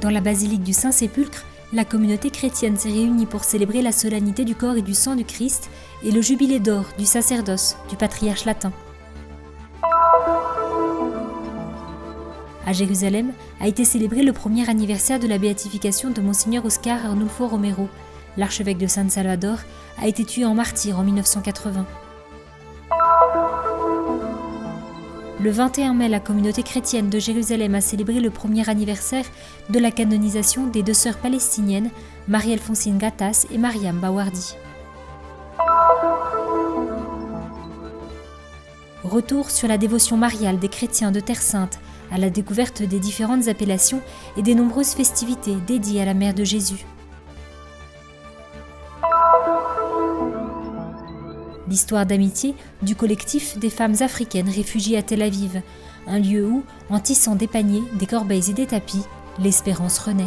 Dans la basilique du Saint-Sépulcre, la communauté chrétienne s'est réunie pour célébrer la solennité du corps et du sang du Christ et le jubilé d'or du sacerdoce du patriarche latin. À Jérusalem a été célébré le premier anniversaire de la béatification de Monseigneur Oscar Arnulfo Romero. L'archevêque de San Salvador a été tué en martyr en 1980. Le 21 mai, la communauté chrétienne de Jérusalem a célébré le premier anniversaire de la canonisation des deux sœurs palestiniennes, Marie-Alphonsine Gattas et Mariam Bawardi. Retour sur la dévotion mariale des chrétiens de Terre Sainte, à la découverte des différentes appellations et des nombreuses festivités dédiées à la Mère de Jésus. L'histoire d'amitié du collectif des femmes africaines réfugiées à Tel Aviv, un lieu où, en tissant des paniers, des corbeilles et des tapis, l'espérance renaît.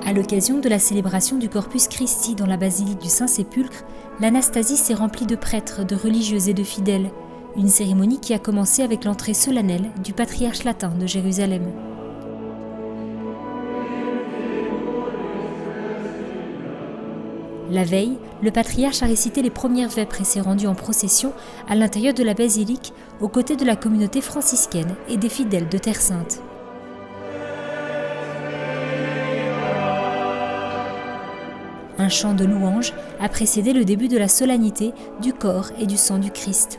À l'occasion de la célébration du Corpus Christi dans la basilique du Saint-Sépulcre, l'Anastasie s'est remplie de prêtres, de religieuses et de fidèles. Une cérémonie qui a commencé avec l'entrée solennelle du patriarche latin de Jérusalem. La veille, le patriarche a récité les premières vêpres et s'est rendu en procession à l'intérieur de la basilique aux côtés de la communauté franciscaine et des fidèles de Terre Sainte. Un chant de louange a précédé le début de la solennité du corps et du sang du Christ.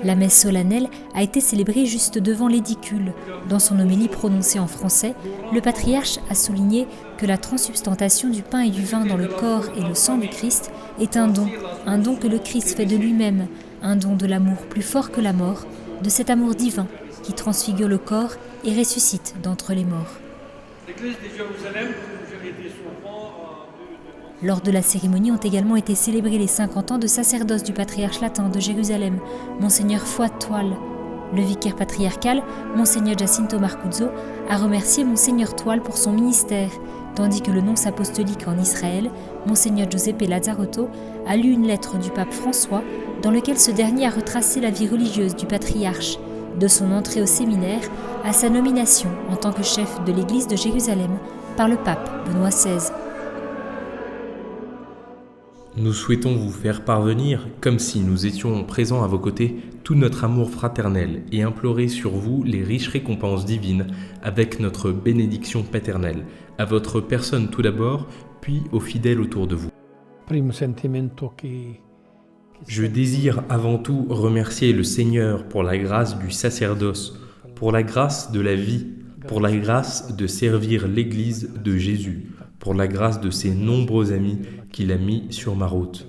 La messe solennelle a été célébrée juste devant l'édicule. Dans son homélie prononcée en français, le patriarche a souligné que la transsubstantation du pain et du vin dans le corps et le sang du Christ est un don que le Christ fait de lui-même, un don de l'amour plus fort que la mort, de cet amour divin qui transfigure le corps et ressuscite d'entre les morts. Lors de la cérémonie ont également été célébrés les 50 ans de sacerdoce du patriarche latin de Jérusalem, Monseigneur Fouad Toual. Le vicaire patriarcal, Monseigneur Jacinto Marcuzzo, a remercié Monseigneur Toual pour son ministère, tandis que le nonce apostolique en Israël, Monseigneur Giuseppe Lazzarotto, a lu une lettre du pape François dans laquelle ce dernier a retracé la vie religieuse du patriarche, de son entrée au séminaire à sa nomination en tant que chef de l'Église de Jérusalem par le pape Benoît XVI. Nous souhaitons vous faire parvenir, comme si nous étions présents à vos côtés, tout notre amour fraternel et implorer sur vous les riches récompenses divines avec notre bénédiction paternelle, à votre personne tout d'abord, puis aux fidèles autour de vous. Je désire avant tout remercier le Seigneur pour la grâce du sacerdoce, pour la grâce de la vie, pour la grâce de servir l'Église de Jésus, pour la grâce de ses nombreux amis qu'il a mis sur ma route.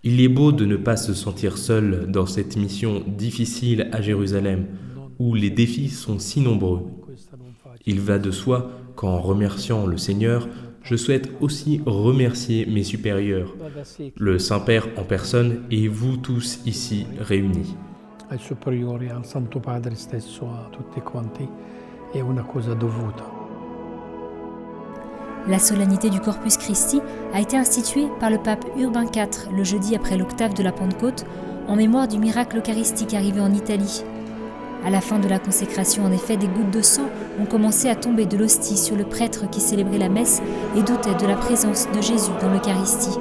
Il est beau de ne pas se sentir seul dans cette mission difficile à Jérusalem, où les défis sont si nombreux. Il va de soi qu'en remerciant le Seigneur, je souhaite aussi remercier mes supérieurs, le Saint-Père en personne et vous tous ici réunis. Ai superiori, al Santo Padre stesso, a tutti quanti, è una cosa dovuta. La solennité du Corpus Christi a été instituée par le pape Urbain IV le jeudi après l'octave de la Pentecôte en mémoire du miracle eucharistique arrivé en Italie. À la fin de la consécration, en effet, des gouttes de sang ont commencé à tomber de l'hostie sur le prêtre qui célébrait la messe et doutait de la présence de Jésus dans l'Eucharistie.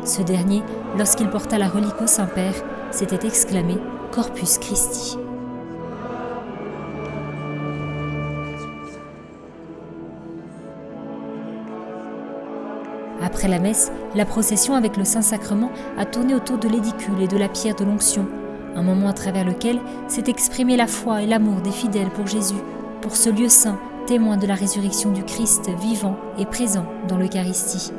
Ce dernier, lorsqu'il porta la relique au Saint-Père, s'était exclamé « Corpus Christi ». Après la messe, la procession avec le Saint-Sacrement a tourné autour de l'édicule et de la pierre de l'onction, un moment à travers lequel s'est exprimée la foi et l'amour des fidèles pour Jésus, pour ce lieu saint, témoin de la résurrection du Christ vivant et présent dans l'Eucharistie.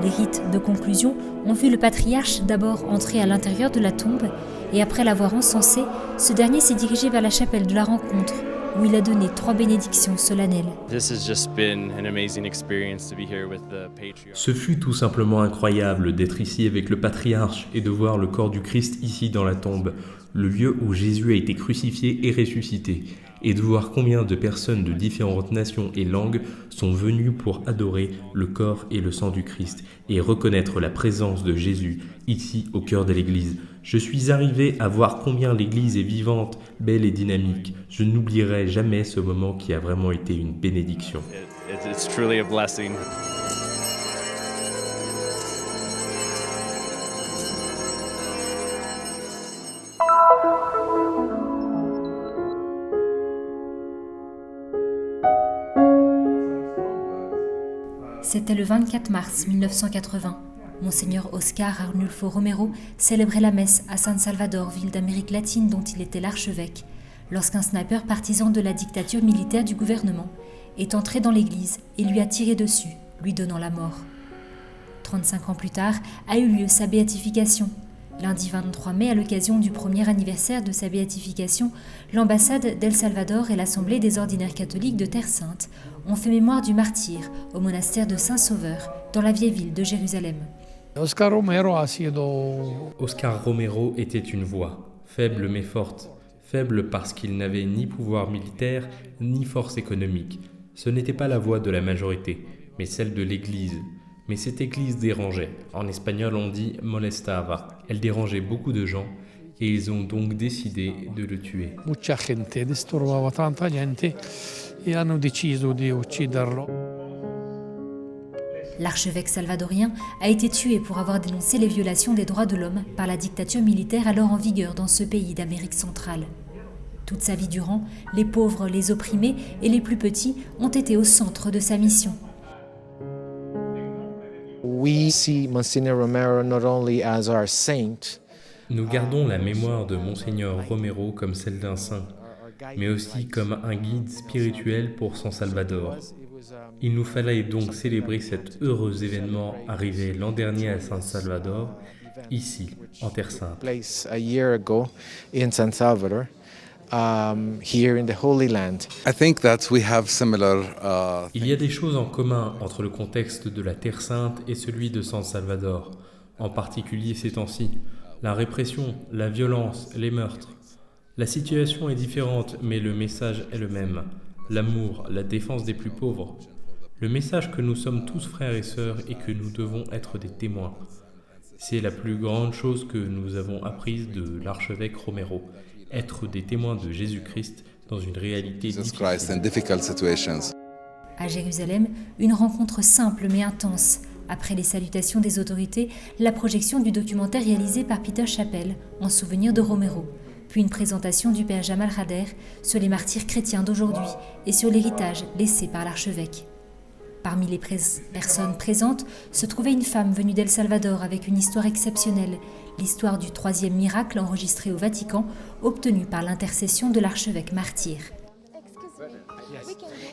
Les rites de conclusion ont vu le patriarche d'abord entrer à l'intérieur de la tombe et après l'avoir encensé, ce dernier s'est dirigé vers la chapelle de la rencontre, où il a donné 3 bénédictions solennelles. Ce fut tout simplement incroyable d'être ici avec le patriarche et de voir le corps du Christ ici dans la tombe, le lieu où Jésus a été crucifié et ressuscité, et de voir combien de personnes de différentes nations et langues sont venues pour adorer le corps et le sang du Christ et reconnaître la présence de Jésus ici au cœur de l'Église. Je suis arrivé à voir combien l'Église est vivante, belle et dynamique. Je n'oublierai jamais ce moment qui a vraiment été une bénédiction. It's truly a blessing. C'était le 24 mars 1980. Monseigneur Oscar Arnulfo Romero célébrait la messe à San Salvador, ville d'Amérique latine dont il était l'archevêque, lorsqu'un sniper partisan de la dictature militaire du gouvernement est entré dans l'église et lui a tiré dessus, lui donnant la mort. 35 ans plus tard a eu lieu sa béatification. Lundi 23 mai, à l'occasion du premier anniversaire de sa béatification, l'ambassade d'El Salvador et l'Assemblée des ordinaires catholiques de Terre Sainte ont fait mémoire du martyr au monastère de Saint-Sauveur, dans la vieille ville de Jérusalem. Oscar Romero était une voix, faible mais forte. Faible parce qu'il n'avait ni pouvoir militaire, ni force économique. Ce n'était pas la voix de la majorité, mais celle de l'Église. Mais cette Église dérangeait. En espagnol, on dit « molestava ». Elle dérangeait beaucoup de gens et ils ont donc décidé de le tuer. Mucha gente, disturbava tanta gente e hanno deciso di ucciderlo. L'archevêque salvadorien a été tué pour avoir dénoncé les violations des droits de l'homme par la dictature militaire alors en vigueur dans ce pays d'Amérique centrale. Toute sa vie durant, les pauvres, les opprimés et les plus petits ont été au centre de sa mission. We see Monsignor Romero not only as our saint, Nous gardons la mémoire de Monseigneur Romero comme celle d'un saint, mais aussi comme un guide spirituel pour San Salvador. Il nous fallait donc célébrer cet heureux événement arrivé l'an dernier à San Salvador, ici, en Terre Sainte. place a year ago in San Salvador, here in the Holy Land. I think that we have similar Il y a des choses en commun entre le contexte de la Terre Sainte et celui de San Salvador, en particulier ces temps-ci. La répression, la violence, les meurtres. La situation est différente, mais le message est le même. L'amour, la défense des plus pauvres. Le message que nous sommes tous frères et sœurs et que nous devons être des témoins. C'est la plus grande chose que nous avons apprise de l'archevêque Romero. Être des témoins de Jésus-Christ dans une réalité Jesus Christ in difficile. difficult situations. À Jérusalem, une rencontre simple mais intense. Après les salutations des autorités, la projection du documentaire réalisé par Peter Chappell en souvenir de Romero, puis une présentation du père Jamal Rader sur les martyrs chrétiens d'aujourd'hui et sur l'héritage laissé par l'archevêque. Parmi les personnes présentes se trouvait une femme venue d'El Salvador avec une histoire exceptionnelle, l'histoire du 3e miracle enregistré au Vatican, obtenu par l'intercession de l'archevêque martyr.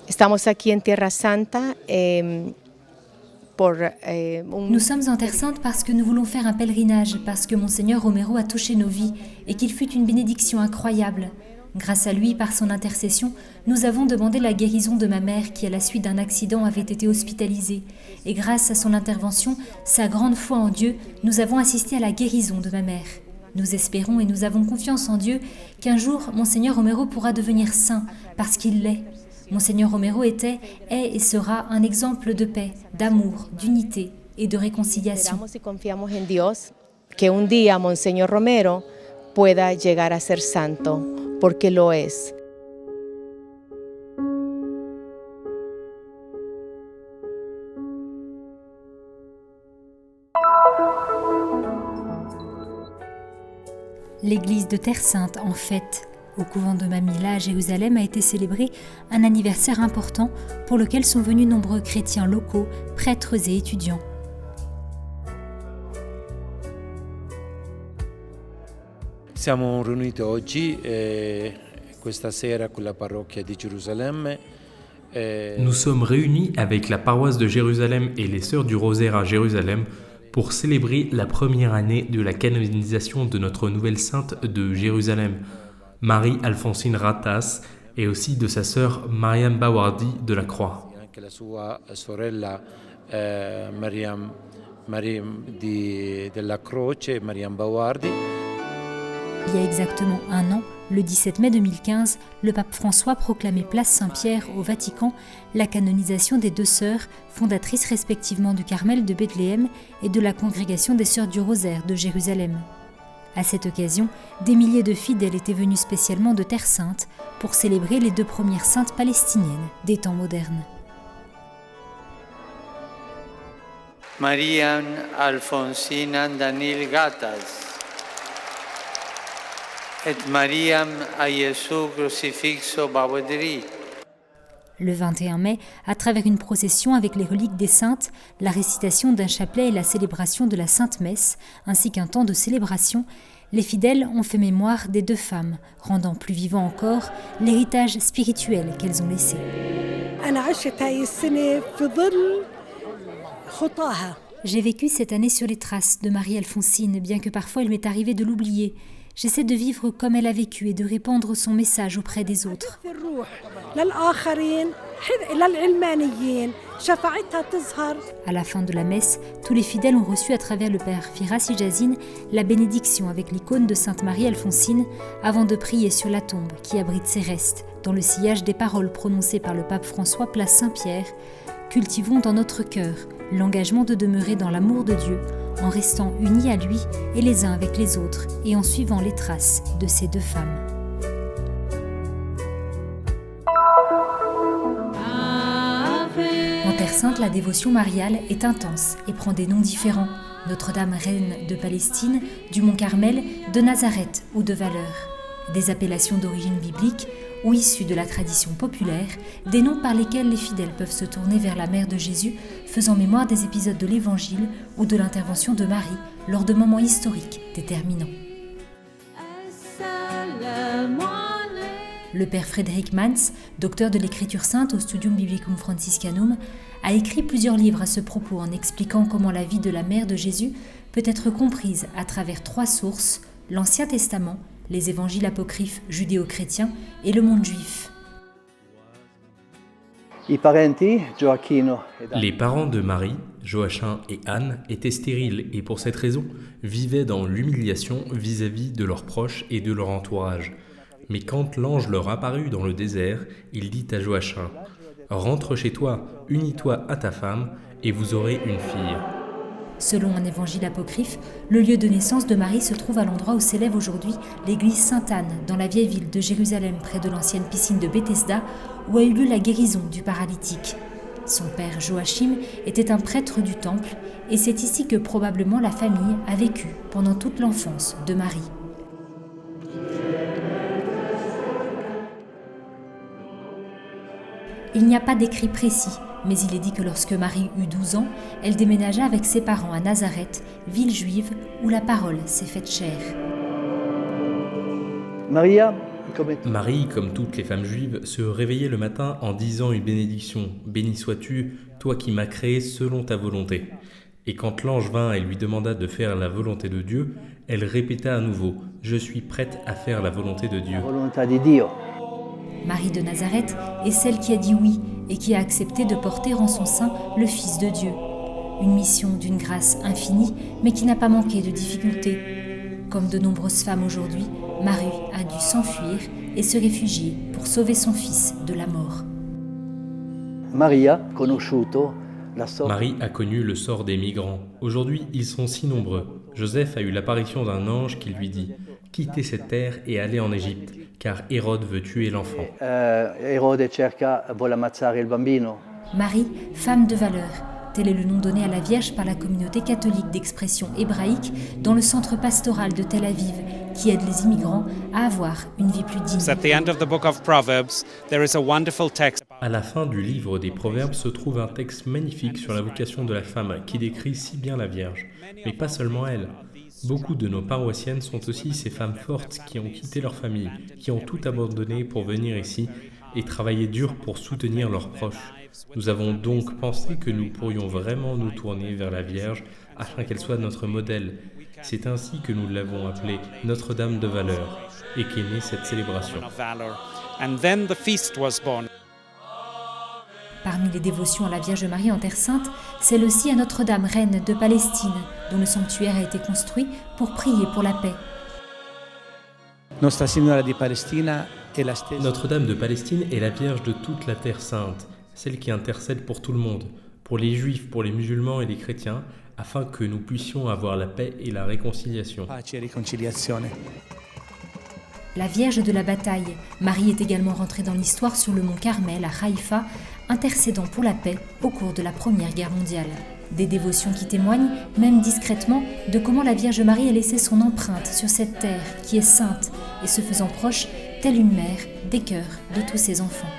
Estamos aquí en Tierra Santa Nous sommes en Terre Sainte parce que nous voulons faire un pèlerinage, parce que Monseigneur Romero a touché nos vies et qu'il fut une bénédiction incroyable. Grâce à lui, par son intercession, nous avons demandé la guérison de ma mère qui, à la suite d'un accident, avait été hospitalisée. Et grâce à son intervention, sa grande foi en Dieu, nous avons assisté à la guérison de ma mère. Nous espérons et nous avons confiance en Dieu qu'un jour, Monseigneur Romero pourra devenir saint, parce qu'il l'est. Monseigneur Romero était, est et sera un exemple de paix, d'amour, d'unité et de réconciliation. Esperamos y confiamos en Dios que un día Monseñor Romero pueda llegar a ser santo, porque lo es. L'église de Terre Sainte, en fête, au couvent de Mamila à Jérusalem, a été célébré un anniversaire important pour lequel sont venus nombreux chrétiens locaux, prêtres et étudiants. Siamo riuniti oggi questa sera con la parrocchia di Gerusalemme. Nous sommes réunis avec la paroisse de Jérusalem et les Sœurs du Rosaire à Jérusalem pour célébrer la première année de la canonisation de notre nouvelle sainte de Jérusalem, Marie-Alphonsine Ratas, et aussi de sa sœur Mariam Bawardi de la Croix. Anche la sua sorella Mariam della Croce, Mariam Bawardi. Il y a exactement un an, le 17 mai 2015, le pape François proclamait place Saint-Pierre au Vatican la canonisation des deux sœurs, fondatrices respectivement du Carmel de Bethléem et de la Congrégation des Sœurs du Rosaire de Jérusalem. À cette occasion, des milliers de fidèles étaient venus spécialement de Terre Sainte pour célébrer les deux premières saintes palestiniennes des temps modernes. Mariam Alfonsina Danil Gatas et Mariam a Jesu Crucifixo Bawadri. Le 21 mai, à travers une procession avec les reliques des saintes, la récitation d'un chapelet et la célébration de la Sainte Messe, ainsi qu'un temps de célébration, les fidèles ont fait mémoire des deux femmes, rendant plus vivant encore l'héritage spirituel qu'elles ont laissé. J'ai vécu cette année sur les traces de Marie-Alphonsine, bien que parfois il m'est arrivé de l'oublier. J'essaie de vivre comme elle a vécu et de répandre son message auprès des autres. À la fin de la messe, tous les fidèles ont reçu à travers le père Firassi Jazine la bénédiction avec l'icône de Sainte Marie-Alphonsine avant de prier sur la tombe qui abrite ses restes, dans le sillage des paroles prononcées par le pape François place Saint-Pierre. Cultivons dans notre cœur l'engagement de demeurer dans l'amour de Dieu, en restant unis à lui et les uns avec les autres et en suivant les traces de ces deux femmes. En Terre Sainte, la dévotion mariale est intense et prend des noms différents. Notre-Dame, reine de Palestine, du Mont Carmel, de Nazareth ou de Valeur. Des appellations d'origine biblique ou issues de la tradition populaire, des noms par lesquels les fidèles peuvent se tourner vers la mère de Jésus, faisant mémoire des épisodes de l'Évangile ou de l'intervention de Marie lors de moments historiques déterminants. Le père Frédéric Mans, docteur de l'écriture sainte au Studium Biblicum Franciscanum, a écrit plusieurs livres à ce propos en expliquant comment la vie de la mère de Jésus peut être comprise à travers trois sources, l'Ancien Testament, les évangiles apocryphes judéo-chrétiens et le monde juif. Les parents de Marie, Joachim et Anne, étaient stériles et pour cette raison vivaient dans l'humiliation vis-à-vis de leurs proches et de leur entourage. Mais quand l'ange leur apparut dans le désert, il dit à Joachim « Rentre chez toi, unis-toi à ta femme et vous aurez une fille. » Selon un évangile apocryphe, le lieu de naissance de Marie se trouve à l'endroit où s'élève aujourd'hui l'église Sainte-Anne, dans la vieille ville de Jérusalem, près de l'ancienne piscine de Bethesda, où a eu lieu la guérison du paralytique. Son père Joachim était un prêtre du temple, et c'est ici que probablement la famille a vécu pendant toute l'enfance de Marie. Il n'y a pas d'écrit précis, mais il est dit que lorsque Marie eut 12 ans, elle déménagea avec ses parents à Nazareth, ville juive où la parole s'est faite chair. Marie, comme toutes les femmes juives, se réveillait le matin en disant une bénédiction « Béni sois-tu, toi qui m'as créé selon ta volonté ». Et quand l'ange vint et lui demanda de faire la volonté de Dieu, elle répéta à nouveau « Je suis prête à faire la volonté de Dieu ». Marie de Nazareth est celle qui a dit oui et qui a accepté de porter en son sein le Fils de Dieu. Une mission d'une grâce infinie, mais qui n'a pas manqué de difficultés. Comme de nombreuses femmes aujourd'hui, Marie a dû s'enfuir et se réfugier pour sauver son fils de la mort. Marie a connu le sort des migrants. Aujourd'hui, ils sont si nombreux. Joseph a eu l'apparition d'un ange qui lui dit « Quittez cette terre et allez en Égypte, car Hérode veut tuer l'enfant. » Marie, femme de valeur, tel est le nom donné à la Vierge par la communauté catholique d'expression hébraïque dans le centre pastoral de Tel Aviv, qui aide les immigrants à avoir une vie plus digne. À la fin du livre des Proverbes se trouve un texte magnifique sur la vocation de la femme qui décrit si bien la Vierge. Mais pas seulement elle. Beaucoup de nos paroissiennes sont aussi ces femmes fortes qui ont quitté leur famille, qui ont tout abandonné pour venir ici et travailler dur pour soutenir leurs proches. Nous avons donc pensé que nous pourrions vraiment nous tourner vers la Vierge afin qu'elle soit notre modèle. C'est ainsi que nous l'avons appelée Notre-Dame de Valeur et qu'est née cette célébration. And then the feast was born. Parmi les dévotions à la Vierge Marie en Terre Sainte, celle aussi à Notre-Dame, reine de Palestine, dont le sanctuaire a été construit pour prier pour la paix. Notre-Dame de Palestine est la Vierge de toute la Terre Sainte, celle qui intercède pour tout le monde, pour les Juifs, pour les musulmans et les chrétiens, afin que nous puissions avoir la paix et la réconciliation. La Vierge de la bataille, Marie est également rentrée dans l'histoire sur le mont Carmel à Haïfa, intercédant pour la paix au cours de la Première Guerre mondiale. Des dévotions qui témoignent, même discrètement, de comment la Vierge Marie a laissé son empreinte sur cette terre qui est sainte et se faisant proche, telle une mère, des cœurs de tous ses enfants.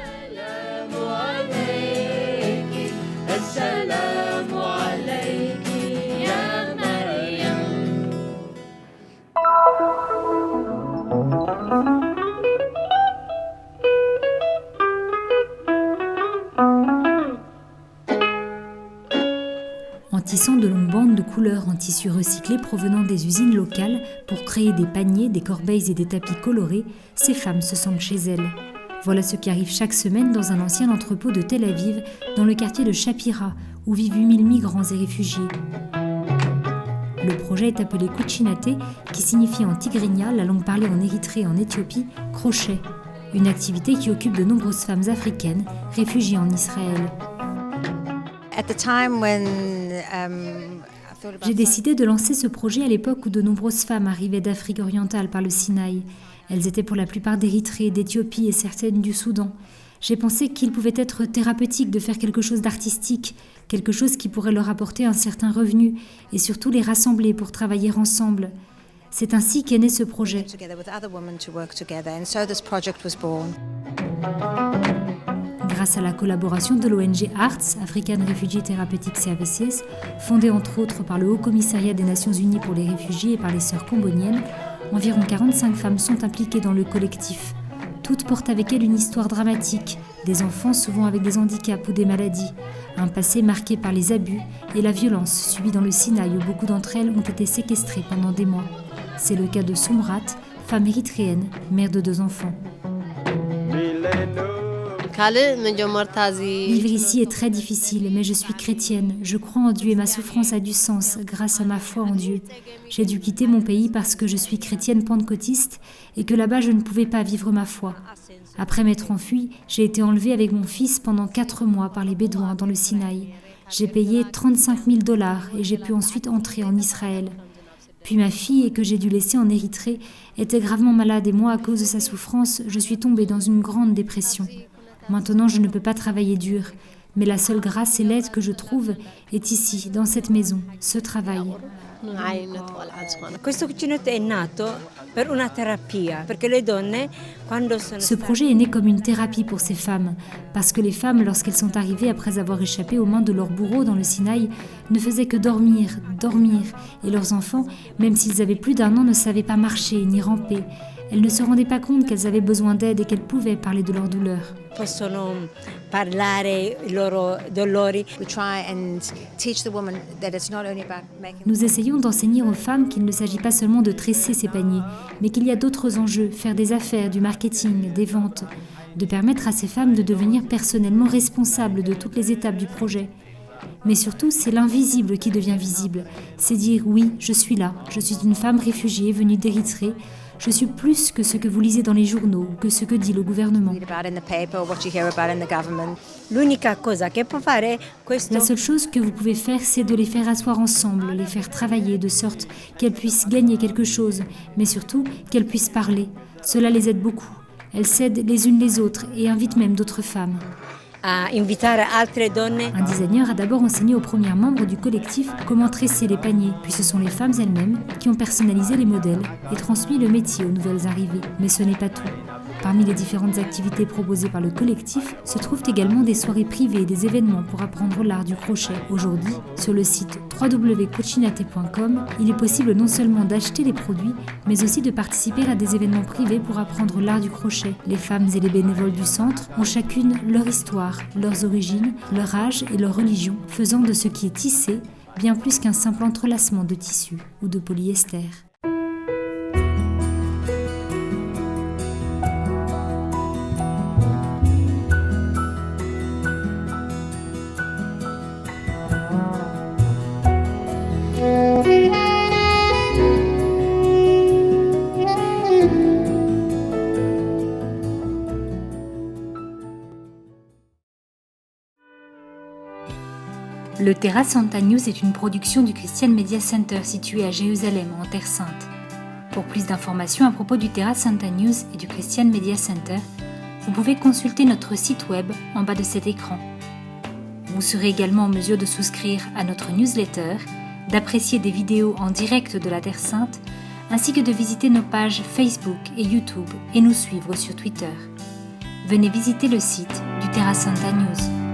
En tissant de longues bandes de couleurs en tissu recyclé provenant des usines locales pour créer des paniers, des corbeilles et des tapis colorés, ces femmes se sentent chez elles. Voilà ce qui arrive chaque semaine dans un ancien entrepôt de Tel Aviv, dans le quartier de Shapira, où vivent 8000 migrants et réfugiés. Le projet est appelé Kuchinate, qui signifie en tigrinya, la langue parlée en Érythrée et en Éthiopie, crochet. Une activité qui occupe de nombreuses femmes africaines, réfugiées en Israël. J'ai décidé de lancer ce projet à l'époque où de nombreuses femmes arrivaient d'Afrique orientale par le Sinaï. Elles étaient pour la plupart d'Érythrée, d'Éthiopie et certaines du Soudan. J'ai pensé qu'il pouvait être thérapeutique de faire quelque chose d'artistique, quelque chose qui pourrait leur apporter un certain revenu et surtout les rassembler pour travailler ensemble. C'est ainsi qu'est né ce projet. Grâce à la collaboration de l'ONG ARTS, African Refugee Therapeutic Services, fondée entre autres par le Haut Commissariat des Nations Unies pour les réfugiés et par les Sœurs comboniennes, environ 45 femmes sont impliquées dans le collectif. Toutes portent avec elles une histoire dramatique, des enfants souvent avec des handicaps ou des maladies, un passé marqué par les abus et la violence subie dans le Sinaï où beaucoup d'entre elles ont été séquestrées pendant des mois. C'est le cas de Soumrat, femme érythréenne, mère de 2 enfants. Vivre ici est très difficile, mais je suis chrétienne. Je crois en Dieu et ma souffrance a du sens grâce à ma foi en Dieu. J'ai dû quitter mon pays parce que je suis chrétienne pentecôtiste et que là-bas je ne pouvais pas vivre ma foi. Après m'être enfuie, j'ai été enlevée avec mon fils pendant 4 mois par les Bédouins dans le Sinaï. J'ai payé $35,000 et j'ai pu ensuite entrer en Israël. Puis ma fille, que j'ai dû laisser en Érythrée, était gravement malade et moi, à cause de sa souffrance, je suis tombée dans une grande dépression. Maintenant, je ne peux pas travailler dur, mais la seule grâce et l'aide que je trouve est ici, dans cette maison, ce travail. Ce projet est né comme une thérapie pour ces femmes, parce que les femmes, lorsqu'elles sont arrivées après avoir échappé aux mains de leurs bourreaux dans le Sinaï, ne faisaient que dormir, et leurs enfants, même s'ils avaient plus d'1 an, ne savaient pas marcher ni ramper. Elles ne se rendaient pas compte qu'elles avaient besoin d'aide et qu'elles pouvaient parler de leur douleur. Nous essayons d'enseigner aux femmes qu'il ne s'agit pas seulement de tresser ces paniers, mais qu'il y a d'autres enjeux, faire des affaires, du marketing, des ventes, de permettre à ces femmes de devenir personnellement responsables de toutes les étapes du projet. Mais surtout, c'est l'invisible qui devient visible. C'est dire « oui, je suis là, je suis une femme réfugiée venue d'Érythrée, je suis plus que ce que vous lisez dans les journaux ou que ce que dit le gouvernement. » La seule chose que vous pouvez faire, c'est de les faire asseoir ensemble, les faire travailler de sorte qu'elles puissent gagner quelque chose, mais surtout qu'elles puissent parler. Cela les aide beaucoup. Elles s'aident les unes les autres et invitent même d'autres femmes. Un designer a d'abord enseigné aux premières membres du collectif comment tresser les paniers, puis ce sont les femmes elles-mêmes qui ont personnalisé les modèles et transmis le métier aux nouvelles arrivées. Mais ce n'est pas tout. Parmi les différentes activités proposées par le collectif se trouvent également des soirées privées et des événements pour apprendre l'art du crochet. Aujourd'hui, sur le site www.kuchinate.com, il est possible non seulement d'acheter les produits, mais aussi de participer à des événements privés pour apprendre l'art du crochet. Les femmes et les bénévoles du centre ont chacune leur histoire, leurs origines, leur âge et leur religion, faisant de ce qui est tissé bien plus qu'un simple entrelacement de tissu ou de polyester. Le Terra Santa News est une production du Christian Media Center situé à Jérusalem, en Terre Sainte. Pour plus d'informations à propos du Terra Santa News et du Christian Media Center, vous pouvez consulter notre site web en bas de cet écran. Vous serez également en mesure de souscrire à notre newsletter, d'apprécier des vidéos en direct de la Terre Sainte, ainsi que de visiter nos pages Facebook et YouTube et nous suivre sur Twitter. Venez visiter le site du Terra Santa News.